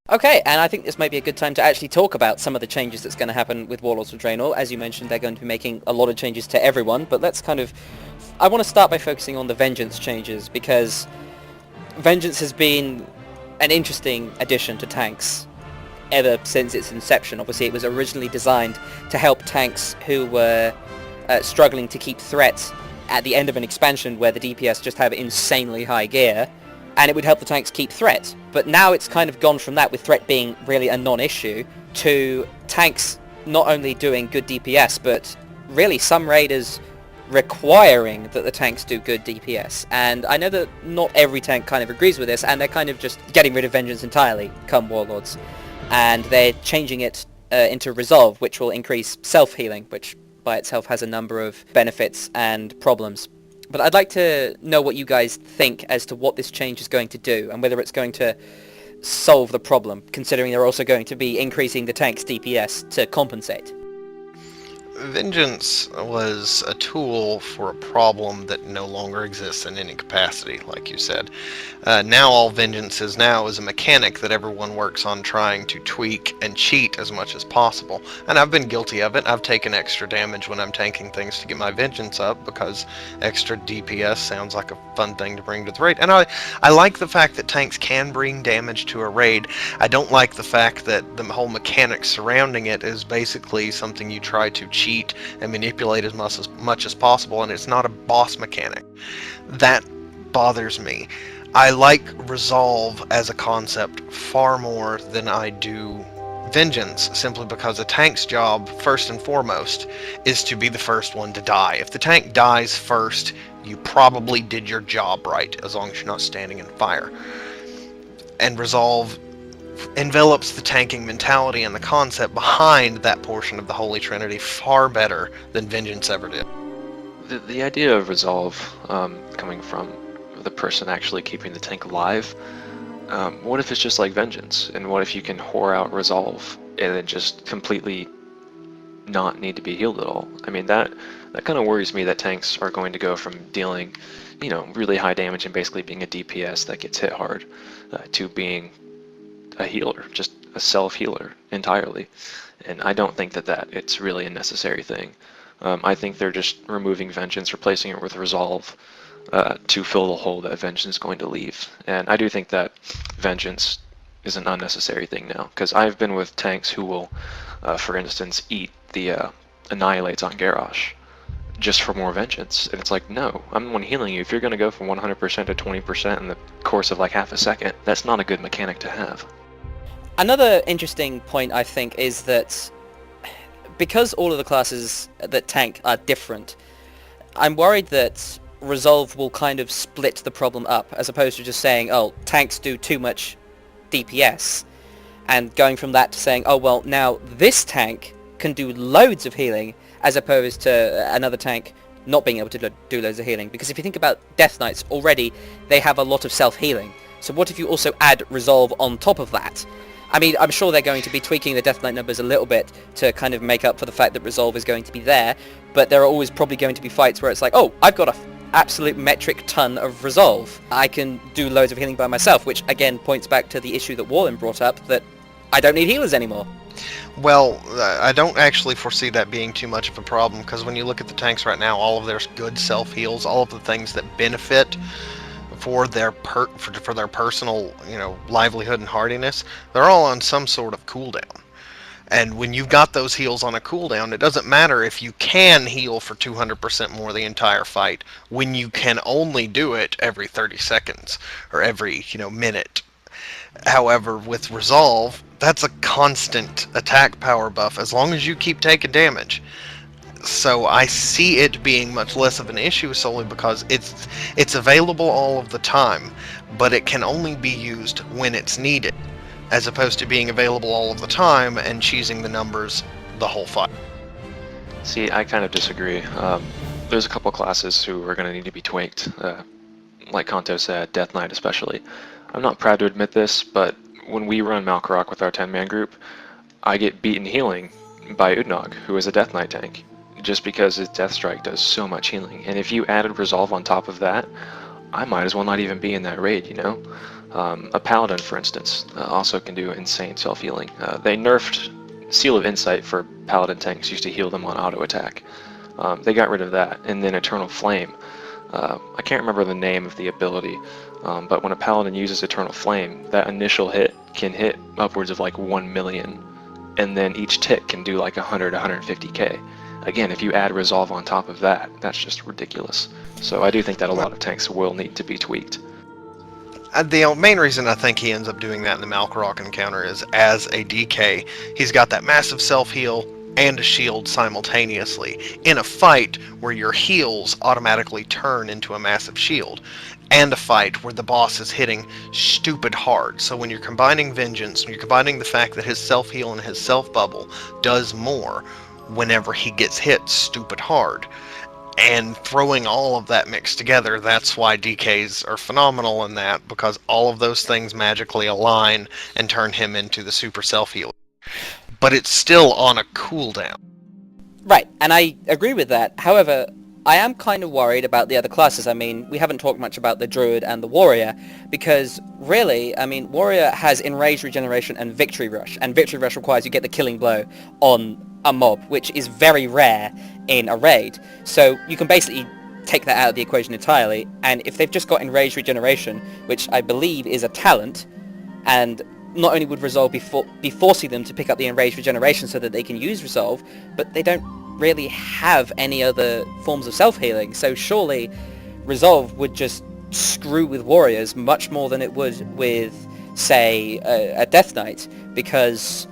Okay, and I think this might be a good time to actually talk about some of the changes that's going to happen with Warlords of Draenor. As you mentioned, they're going to be making a lot of changes to everyone, but let's kind of... I want to start by focusing on the Vengeance changes, because Vengeance has been an interesting addition to tanks ever since its inception. Obviously, it was originally designed to help tanks who were struggling to keep threat at the end of an expansion where the DPS just have insanely high gear, and it would help the tanks keep threat. But now it's kind of gone from that, with threat being really a non-issue, to tanks not only doing good DPS, but really some raiders requiring that the tanks do good DPS. And I know that not every tank kind of agrees with this, and they're kind of just getting rid of Vengeance entirely come Warlords. And they're changing it into Resolve, which will increase self-healing, which by itself has a number of benefits and problems. But I'd like to know what you guys think as to what this change is going to do, and whether it's going to solve the problem, considering they're also going to be increasing the tank's DPS to compensate. Vengeance was a tool for a problem that no longer exists in any capacity, like you said. Now all Vengeance is now is a mechanic that everyone works on trying to tweak and cheat as much as possible. And I've been guilty of it. I've taken extra damage when I'm tanking things to get my Vengeance up, because extra DPS sounds like a fun thing to bring to the raid. And I like the fact that tanks can bring damage to a raid. I don't like the fact that the whole mechanic surrounding it is basically something you try to cheat and manipulate as much as possible, and it's not a boss mechanic. That bothers me. I like Resolve as a concept far more than I do Vengeance, simply because a tank's job, first and foremost, is to be the first one to die. If the tank dies first, you probably did your job right, as long as you're not standing in fire. And Resolve envelops the tanking mentality and the concept behind that portion of the Holy Trinity far better than Vengeance ever did. The idea of Resolve coming from the person actually keeping the tank alive, what if it's just like Vengeance? And what if you can whore out Resolve and then just completely not need to be healed at all? I mean, that kind of worries me, that tanks are going to go from dealing, really high damage and basically being a DPS that gets hit hard, to being a healer, just a self-healer entirely. And I don't think that it's really a necessary thing. I think they're just removing Vengeance, replacing it with Resolve, to fill the hole that Vengeance is going to leave. And I do think that Vengeance is an unnecessary thing now, because I've been with tanks who will, for instance, eat the Annihilates on Garrosh just for more Vengeance. And it's like, no, I'm the one healing you. If you're going to go from 100% to 20% in the course of like half a second, that's not a good mechanic to have. Another interesting point, I think, is that because all of the classes that tank are different, I'm worried that Resolve will kind of split the problem up, as opposed to just saying, oh, tanks do too much DPS, and going from that to saying, oh, well, now this tank can do loads of healing, as opposed to another tank not being able to do loads of healing. Because if you think about Death Knights, already they have a lot of self-healing. So what if you also add Resolve on top of that? I mean, I'm sure they're going to be tweaking the Death Knight numbers a little bit to kind of make up for the fact that Resolve is going to be there, but there are always probably going to be fights where it's like, oh, I've got a absolute metric ton of Resolve. I can do loads of healing by myself, which again points back to the issue that Warren brought up, that I don't need healers anymore. Well, I don't actually foresee that being too much of a problem, because when you look at the tanks right now, all of their good self-heals, all of the things that benefit for their personal, livelihood and hardiness, they're all on some sort of cooldown. And when you've got those heals on a cooldown, it doesn't matter if you can heal for 200% more the entire fight, when you can only do it every 30 seconds or every, minute. However, with Resolve, that's a constant attack power buff as long as you keep taking damage. So I see it being much less of an issue, solely because it's available all of the time, but it can only be used when it's needed, as opposed to being available all of the time and cheesing the numbers the whole fight. See, I kind of disagree. There's a couple classes who are going to need to be tweaked, like Kanto said, Death Knight especially. I'm not proud to admit this, but when we run Malkarok with our 10-man group, I get beaten healing by Udnog, who is a Death Knight tank, just because his Death Strike does so much healing. And if you added Resolve on top of that, I might as well not even be in that raid, A Paladin, for instance, also can do insane self-healing. They nerfed Seal of Insight for Paladin tanks, used to heal them on auto attack. They got rid of that, and then Eternal Flame. I can't remember the name of the ability, but when a Paladin uses Eternal Flame, that initial hit can hit upwards of like 1 million, and then each tick can do like 100, 150k. Again, if you add Resolve on top of that, that's just ridiculous. So I do think that a lot of tanks will need to be tweaked. The main reason I think he ends up doing that in the Malkorok encounter is, as a DK, he's got that massive self-heal and a shield simultaneously in a fight where your heals automatically turn into a massive shield, and a fight where the boss is hitting stupid hard. So when you're combining Vengeance, when you're combining the fact that his self-heal and his self-bubble does more whenever he gets hit stupid hard, and throwing all of that mixed together, that's why DKs are phenomenal in that, because all of those things magically align and turn him into the super self-healer. But it's still on a cooldown. Right, and I agree with that. However, I am kind of worried about the other classes. I mean, we haven't talked much about the Druid and the Warrior, because really, I mean, Warrior has Enraged Regeneration and Victory Rush, and Victory Rush requires you get the killing blow on a mob, which is very rare in a raid. So you can basically take that out of the equation entirely, and if they've just got Enraged Regeneration, which I believe is a talent, and not only would Resolve be forcing them to pick up the Enraged Regeneration so that they can use Resolve, but they don't really have any other forms of self-healing, so surely Resolve would just screw with Warriors much more than it would with, say, a Death Knight, because,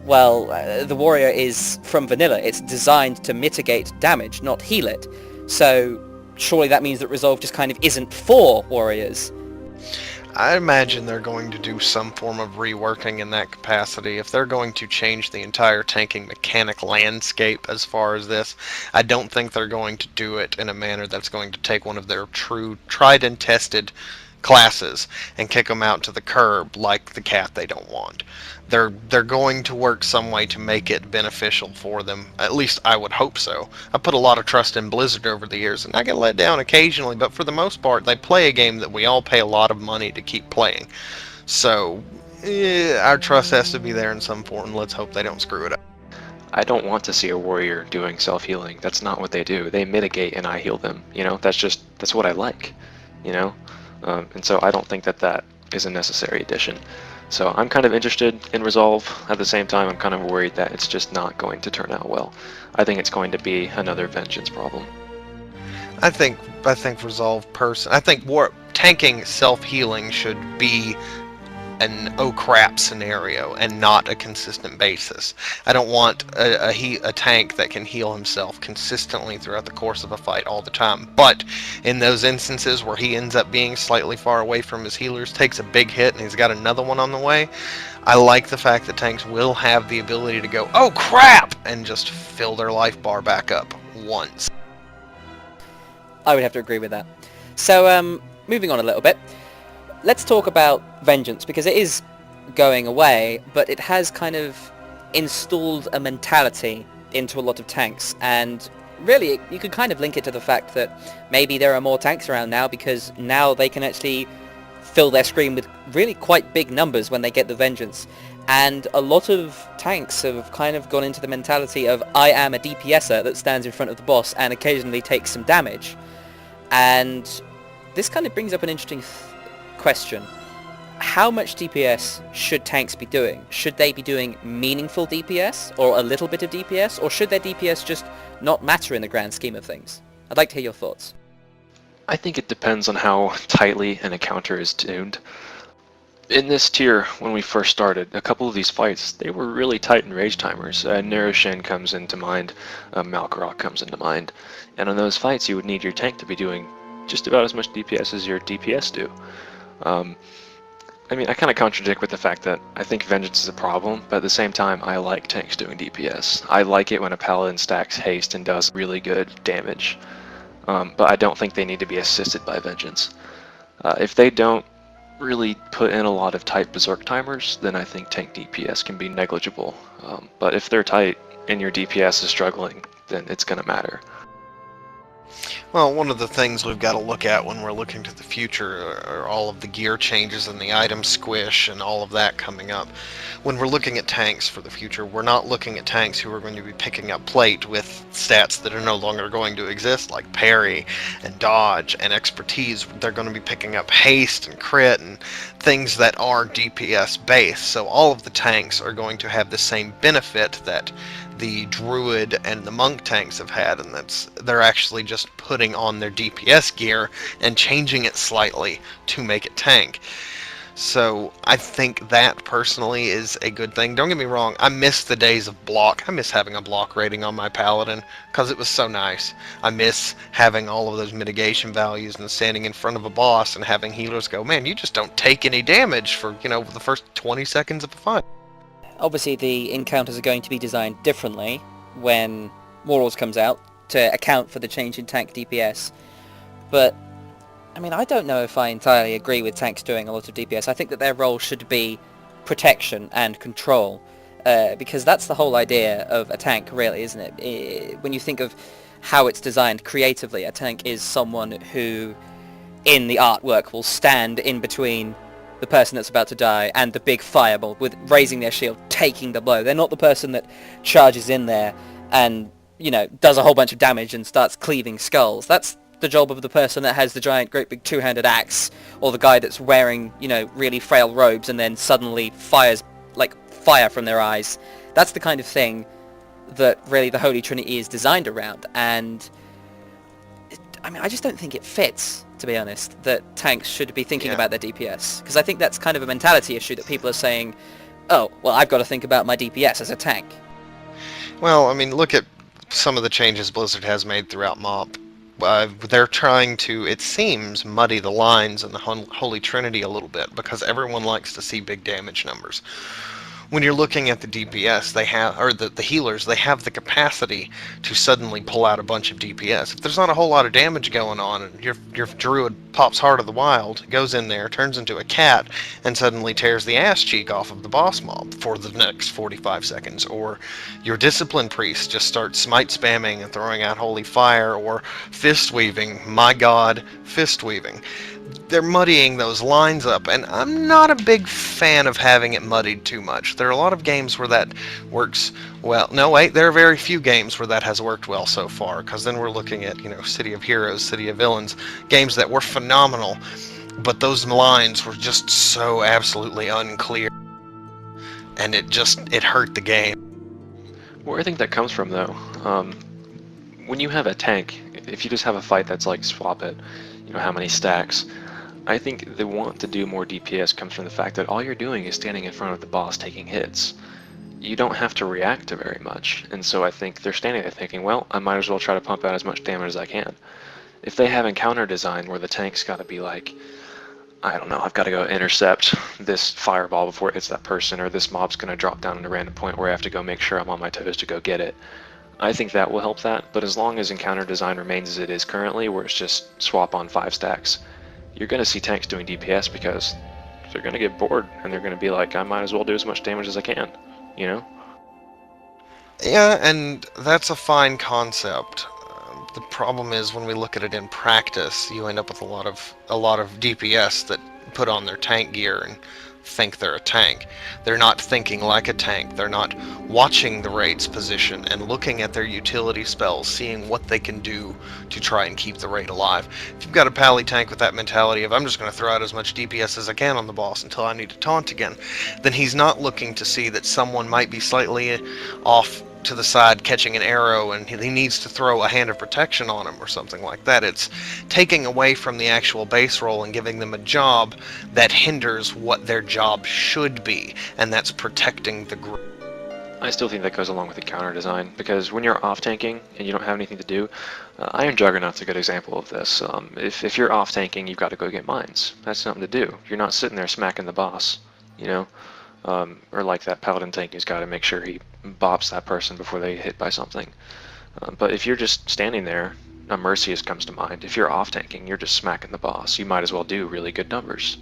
well, the Warrior is from vanilla. It's designed to mitigate damage, not heal it. So surely that means that Resolve just kind of isn't for Warriors. I imagine they're going to do some form of reworking in that capacity. If they're going to change the entire tanking mechanic landscape as far as this, I don't think they're going to do it in a manner that's going to take one of their true tried and tested classes and kick them out to the curb like the cat they don't want. They're going to work some way to make it beneficial for them. At least I would hope so. I put a lot of trust in Blizzard over the years, and I get let down occasionally, but for the most part they play a game that we all pay a lot of money to keep playing. So our trust has to be there in some form. Let's hope they don't screw it up. I don't want to see a Warrior doing self-healing. That's not what they do. They mitigate and I heal them. You know, that's what I like. You know, and so I don't think that is a necessary addition. So I'm kind of interested in Resolve. At the same time, I'm kind of worried that it's just not going to turn out well. I think it's going to be another Vengeance problem. I think Resolve I think tanking self-healing should be an oh crap scenario and not a consistent basis. I don't want a tank that can heal himself consistently throughout the course of a fight all the time. But in those instances where he ends up being slightly far away from his healers, takes a big hit, and he's got another one on the way, I like the fact that tanks will have the ability to go, oh crap, and just fill their life bar back up once. I would have to agree with that. So, moving on a little bit. Let's talk about Vengeance, because it is going away, but it has kind of installed a mentality into a lot of tanks, and really you could kind of link it to the fact that maybe there are more tanks around now, because now they can actually fill their screen with really quite big numbers when they get the Vengeance. And a lot of tanks have kind of gone into the mentality of, I am a DPSer that stands in front of the boss and occasionally takes some damage. And this kind of brings up an interesting question. How much DPS should tanks be doing? Should they be doing meaningful DPS or a little bit of DPS, or should their DPS just not matter in the grand scheme of things? I'd like to hear your thoughts. I think it depends on how tightly an encounter is tuned. In this tier, when we first started, a couple of these fights, they were really tight in rage timers. Naroshin comes into mind, Malkorok comes into mind, and on those fights you would need your tank to be doing just about as much DPS as your DPS do. I mean, I kind of contradict with the fact that I think Vengeance is a problem, but at the same time, I like tanks doing DPS. I like it when a Paladin stacks haste and does really good damage, but I don't think they need to be assisted by Vengeance. If they don't really put in a lot of tight Berserk timers, then I think tank DPS can be negligible. But if they're tight and your DPS is struggling, then it's going to matter. Well, one of the things we've got to look at when we're looking to the future are all of the gear changes and the item squish and all of that coming up. When we're looking at tanks for the future, we're not looking at tanks who are going to be picking up plate with stats that are no longer going to exist, like parry and dodge and expertise. They're going to be picking up haste and crit and things that are DPS based. So all of the tanks are going to have the same benefit that the druid and the monk tanks have had, and they're actually just putting on their DPS gear and changing it slightly to make it tank. So I think that personally is a good thing. Don't get me wrong, I miss the days of block. I miss having a block rating on my paladin because it was so nice. I miss having all of those mitigation values and standing in front of a boss and having healers go, man, you just don't take any damage for, the first 20 seconds of a fight. Obviously, the encounters are going to be designed differently when Warlords comes out to account for the change in tank DPS. But, I mean, I don't know if I entirely agree with tanks doing a lot of DPS. I think that their role should be protection and control, because that's the whole idea of a tank, really, isn't it? When you think of how it's designed creatively, a tank is someone who, in the artwork, will stand in between the person that's about to die and the big fireball, with raising their shield, taking the blow. They're not the person that charges in there and, does a whole bunch of damage and starts cleaving skulls. That's the job of the person that has the giant, great big two-handed axe, or the guy that's wearing, really frail robes and then suddenly fires, like, fire from their eyes. That's the kind of thing that really the Holy Trinity is designed around, and I just don't think it fits, to be honest, that tanks should be thinking about their DPS. Because I think that's kind of a mentality issue that people are saying, oh, well, I've got to think about my DPS as a tank. Well, look at some of the changes Blizzard has made throughout MoP. They're trying to, it seems, muddy the lines in the Holy Trinity a little bit because everyone likes to see big damage numbers. When you're looking at the DPS, they have, or the healers, they have the capacity to suddenly pull out a bunch of DPS. If there's not a whole lot of damage going on, and your druid pops Heart of the Wild, goes in there, turns into a cat, and suddenly tears the ass cheek off of the boss mob for the next 45 seconds, or your discipline priest just starts smite spamming and throwing out holy fire, or fist weaving, my god, fist weaving. They're muddying those lines up, and I'm not a big fan of having it muddied too much. There are a lot of games where that works well. No, wait, there are very few games where that has worked well so far, because then we're looking at, City of Heroes, City of Villains, games that were phenomenal, but those lines were just so absolutely unclear, and it hurt the game. Where I think that comes from, though, when you have a tank, if you just have a fight that's like swap it, how many stacks, I think the want to do more DPS comes from the fact that all you're doing is standing in front of the boss taking hits. You don't have to react to very much, and so I think they're standing there thinking, well, I might as well try to pump out as much damage as I can. If they have encounter design where the tank's got to be like, I don't know, I've got to go intercept this fireball before it hits that person, or this mob's going to drop down at a random point where I have to go make sure I'm on my toes to go get it, I think that will help that. But as long as encounter design remains as it is currently, where it's just swap on 5 stacks, you're going to see tanks doing DPS because they're going to get bored and they're going to be like, I might as well do as much damage as I can, Yeah, and that's a fine concept. The problem is when we look at it in practice, you end up with a lot of DPS that put on their tank gear and think they're a tank. They're not thinking like a tank. They're not watching the raid's position and looking at their utility spells, seeing what they can do to try and keep the raid alive. If you've got a pally tank with that mentality of I'm just going to throw out as much DPS as I can on the boss until I need to taunt again, then he's not looking to see that someone might be slightly off to the side catching an arrow and he needs to throw a hand of protection on him or something like that. It's taking away from the actual base roll and giving them a job that hinders what their job should be, and that's protecting the group. I still think that goes along with the counter design, because when you're off tanking and you don't have anything to do, Iron Juggernaut's a good example of this. If you're off tanking, you've got to go get mines. That's something to do. You're not sitting there smacking the boss, or like that paladin tank who's got to make sure he bops that person before they get hit by something. But if you're just standing there, a Mercius comes to mind. If you're off tanking, you're just smacking the boss. You might as well do really good numbers.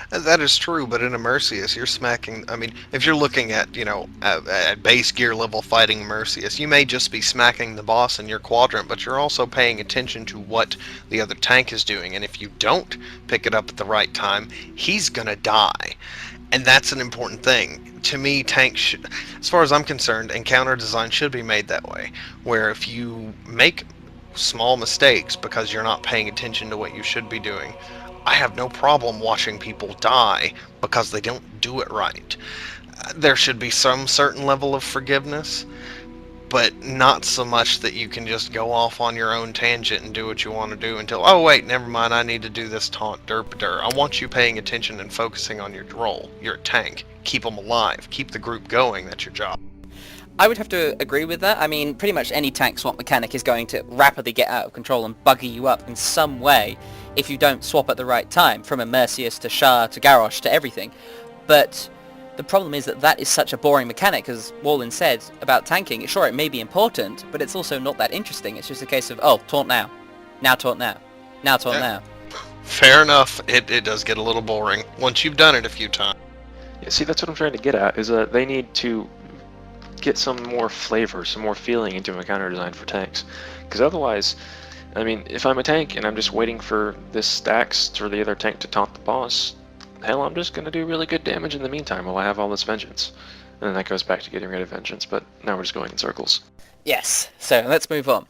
That is true, but in a Mercius, you're smacking. I mean, if you're looking at, at base gear level fighting Mercius, you may just be smacking the boss in your quadrant, but you're also paying attention to what the other tank is doing. And if you don't pick it up at the right time, he's gonna die. And that's an important thing. To me, tanks should, as far as I'm concerned, encounter design should be made that way, where if you make small mistakes because you're not paying attention to what you should be doing, I have no problem watching people die because they don't do it right. There should be some certain level of forgiveness, but not so much that you can just go off on your own tangent and do what you want to do until, oh wait, never mind, I need to do this taunt, derp. I want you paying attention and focusing on your role. You're a tank. Keep them alive. Keep the group going. That's your job. I would have to agree with that. I mean, pretty much any tank swap mechanic is going to rapidly get out of control and bugger you up in some way if you don't swap at the right time, from a Mercius to Shah to Garrosh to everything. But the problem is that is such a boring mechanic, as Wallin said about tanking. Sure, it may be important, but it's also not that interesting. It's just a case of, oh, taunt now. Now taunt now. Now taunt now. Fair enough. It does get a little boring once you've done it a few times. Yeah, see, that's what I'm trying to get at, is that they need to get some more flavor, some more feeling into a counter design for tanks. Because otherwise, I mean, if I'm a tank and I'm just waiting for this stacks for the other tank to taunt the boss, hell, I'm just going to do really good damage in the meantime while I have all this vengeance. And then that goes back to getting rid of vengeance, but now we're just going in circles. Yes, so let's move on.